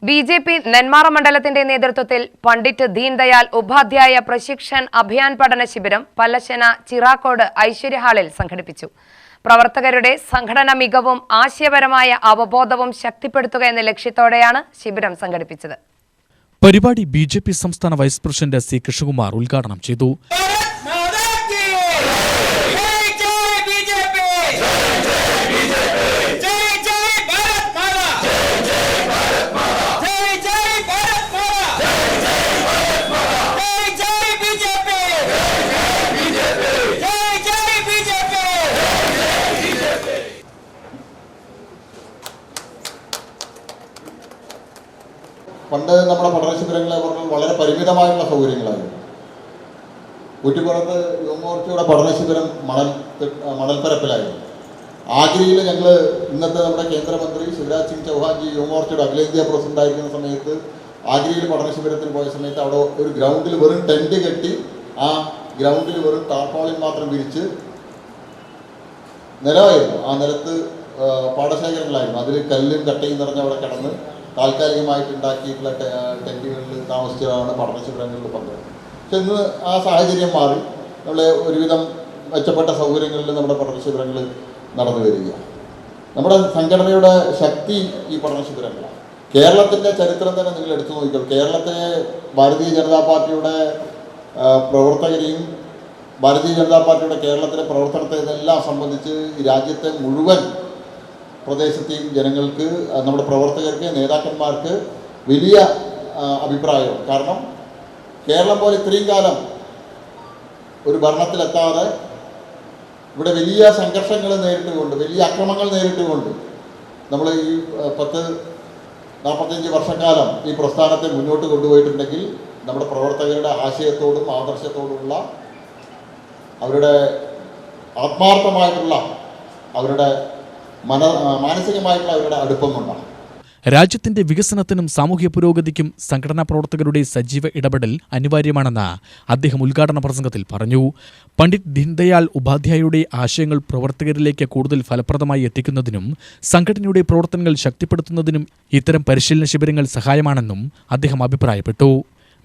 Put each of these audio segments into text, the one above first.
BJP. Nenmara മണ്ഡലത്തിന്റെ നേതൃത്വത്തിൽ പണ്ഡിറ്റ് ദീൻദയാൽ ഉപാധ്യായ പ്രശിക്ഷൺ അഭിയാൻ പഠന ശിബിരം പല്ലശ്ശന ചിറാക്കോട് ഐശ്വര്യ ഹാളിൽ സംഘടിപ്പിച്ചു. പ്രവർത്തകരുടെ സംഘടന മികവും ആശയപരമായ അവബോധവും ശക്തിപ്പെടുത്തുക എന്ന ലക്ഷ്യത്തോടെയാണ് ശിബിരം സംഘടിപ്പിച്ചത്. പരിപാടി ബി.ജെ.പി. സംസ്ഥാന വൈസ് പ്രസിഡന്റ് സി കൃഷ്ണകുമാർ ഉദ്ഘാടനം ചെയ്തു. പണ്ട് നമ്മുടെ പഠന ശിബിരങ്ങളെ പറഞ്ഞാൽ വളരെ പരിമിതമായിട്ടുള്ള സൗകര്യങ്ങളായിരുന്നു. കുറ്റിപ്പുറത്ത് യുവമോർച്ചയുടെ പഠന ശിബിരം മണൽപ്പരപ്പിലായിരുന്നു. ആഗ്രയിൽ ഞങ്ങൾ ഇന്നത്തെ നമ്മുടെ കേന്ദ്രമന്ത്രി ശിവരാജ് സിംഗ് ചൗഹാൻജി യുവമോർച്ചയുടെ അഖിലേന്ത്യാ പ്രസിഡന്റ് ആയിരിക്കുന്ന സമയത്ത് ആഗ്രയിൽ പഠന ശിബിരത്തിന് പോയ സമയത്ത് അവിടെ ഒരു ഗ്രൗണ്ടിൽ വെറും ടെൻറ്റ് കെട്ടി ആ ഗ്രൗണ്ടിൽ വെറും ടാർപോളിൻ മാത്രം വിരിച്ച് നിലമായിരുന്നു. ആ നിലത്ത് പാടശേഖരങ്ങളായിരുന്നു. അതിൽ കല്ലും കട്ടയും നിറഞ്ഞ അവിടെ കിടന്ന് താൽക്കാലികമായിട്ട് ഉണ്ടാക്കിയിട്ടുള്ള ടെൻറ്റുകളിൽ താമസിച്ചതാണ് പഠന ശിബിരങ്ങളിൽ പങ്കെടുക്കുന്നത്. പക്ഷെ ഇന്ന് ആ സാഹചര്യം മാറി നമ്മളെ ഒരുവിധം മെച്ചപ്പെട്ട സൗകര്യങ്ങളിൽ നമ്മുടെ പഠന ശിബിരങ്ങൾ നടന്നു വരികയാണ്. നമ്മുടെ സംഘടനയുടെ ശക്തി ഈ പഠന ശിബിരങ്ങളാണ്. കേരളത്തിൻ്റെ ചരിത്രം തന്നെ നിങ്ങൾ എടുത്തു നോക്കിക്കോളൂ. കേരളത്തിലെ ഭാരതീയ ജനതാ പാർട്ടിയുടെ പ്രവർത്തകരെയും ഭാരതീയ ജനതാ പാർട്ടിയുടെ കേരളത്തിലെ പ്രവർത്തനത്തെ ഇതെല്ലാം സംബന്ധിച്ച് ഈ രാജ്യത്തെ മുഴുവൻ പ്രദേശത്തെയും ജനങ്ങൾക്ക്, നമ്മുടെ പ്രവർത്തകർക്ക്, നേതാക്കന്മാർക്ക് വലിയ അഭിപ്രായമാണ്. കാരണം കേരളം പോലെ ഇത്രയും കാലം ഒരു ഭരണത്തിലെത്താതെ ഇവിടെ വലിയ സംഘർഷങ്ങൾ നേരിട്ടുകൊണ്ട്, വലിയ അക്രമങ്ങൾ നേരിട്ടുകൊണ്ട് നമ്മൾ ഈ 40-45 വർഷക്കാലം ഈ പ്രസ്ഥാനത്തെ മുന്നോട്ട് കൊണ്ടുപോയിട്ടുണ്ടെങ്കിൽ നമ്മുടെ പ്രവർത്തകരുടെ ആശയത്തോടും ആദർശത്തോടുമുള്ള അവരുടെ ആത്മാർത്ഥമായിട്ടുള്ള അവരുടെ മാനസികമായിട്ടുള്ള അവരുടെ അടുപ്പം കൊണ്ടാണ്. രാജ്യത്തിന്റെ വികസനത്തിനും സാമൂഹ്യ പുരോഗതിക്കും സംഘടനാ പ്രവർത്തകരുടെ സജീവ ഇടപെടൽ അനിവാര്യമാണെന്ന് അദ്ദേഹം ഉദ്ഘാടന പ്രസംഗത്തിൽ പറഞ്ഞു. പണ്ഡിറ്റ് ദീൻദയാൽ ഉപാധ്യായയുടെ ആശയങ്ങൾ പ്രവർത്തകരിലേക്ക് കൂടുതൽ ഫലപ്രദമായി എത്തിക്കുന്നതിനും സംഘടനയുടെ പ്രവർത്തനങ്ങൾ ശക്തിപ്പെടുത്തുന്നതിനും ഇത്തരം പരിശീലന ശിബിരങ്ങൾ സഹായമാണെന്നും അദ്ദേഹം അഭിപ്രായപ്പെട്ടു.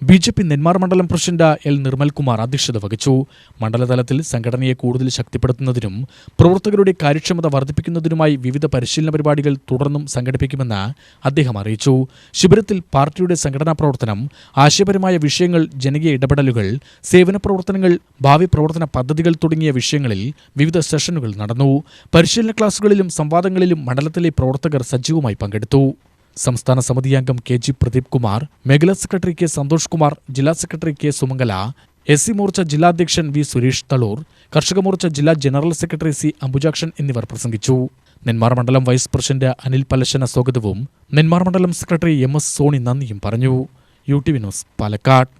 ബി.ജെ.പി. നെന്മാറ മണ്ഡലം പ്രസിഡന്റ് എൽ നിർമ്മൽകുമാർ അധ്യക്ഷത വഹിച്ചു. മണ്ഡലതലത്തിൽ സംഘടനയെ കൂടുതൽ ശക്തിപ്പെടുത്തുന്നതിനും പ്രവർത്തകരുടെ കാര്യക്ഷമത വർദ്ധിപ്പിക്കുന്നതിനുമായി വിവിധ പരിശീലന പരിപാടികൾ തുടർന്നും സംഘടിപ്പിക്കുമെന്ന് അദ്ദേഹം അറിയിച്ചു. ശിബിരത്തിൽ പാർട്ടിയുടെ സംഘടനാ പ്രവർത്തനം, ആശയപരമായ വിഷയങ്ങൾ, ജനകീയ ഇടപെടലുകൾ, സേവന പ്രവർത്തനങ്ങൾ, ഭാവി പ്രവർത്തന പദ്ധതികൾ തുടങ്ങിയ വിഷയങ്ങളിൽ വിവിധ സെഷനുകൾ നടന്നു. പരിശീലന ക്ലാസുകളിലും സംവാദങ്ങളിലും മണ്ഡലത്തിലെ പ്രവർത്തകർ സജീവമായി പങ്കെടുത്തു. സംസ്ഥാന സമിതി അംഗം കെ.ജി. പ്രദീപ് കുമാർ, മേഖലാ സെക്രട്ടറി കെ. സന്തോഷ് കുമാർ, ജില്ലാ secretary K. Sumangala, Sc. Morcha ജില്ലാ അധ്യക്ഷൻ വി. സുരേഷ് തളൂർ, കർഷക മോർച്ച ജില്ലാ ജനറൽ സെക്രട്ടറി സി. അംബുജാക്ഷൻ എന്നിവർ പ്രസംഗിച്ചു. നെന്മാറ മണ്ഡലം വൈസ് പ്രസിഡന്റ് അനിൽ പല്ലശ്ശന സ്വാഗതവും നെന്മാറ മണ്ഡലം സെക്രട്ടറി എം.എസ്. സോണി നന്ദിയും പറഞ്ഞു. UTV news, Palakkad.